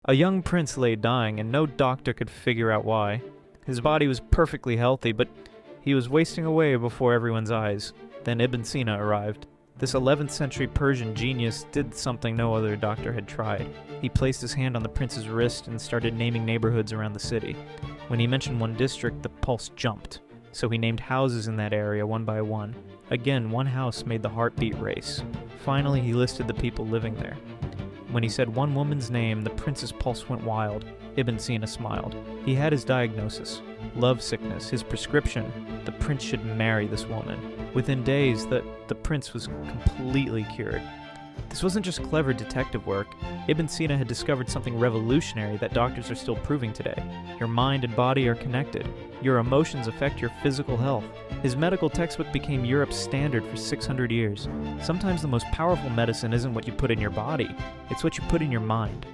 A young prince lay dying, and no doctor could figure out why. His body was perfectly healthy, but he was wasting away before everyone's eyes. Then Ibn Sina arrived. This 11th century Persian genius did something no other doctor had tried. He placed his hand on the prince's wrist and started naming neighborhoods around the city. When he mentioned one district, the pulse jumped. So he named houses in that area one by one. Again, one house made the heartbeat race. Finally, he listed the people living there. When he said one woman's name, the prince's pulse went wild. Ibn Sina smiled. He had his diagnosis. Love sickness. His prescription. The prince should marry this woman. Within days, the prince was completely cured. This wasn't just clever detective work. Ibn Sina had discovered something revolutionary that doctors are still proving today. Your mind and body are connected. Your emotions affect your physical health. His medical textbook became Europe's standard for 600 years. Sometimes the most powerful medicine isn't what you put in your body, it's what you put in your mind.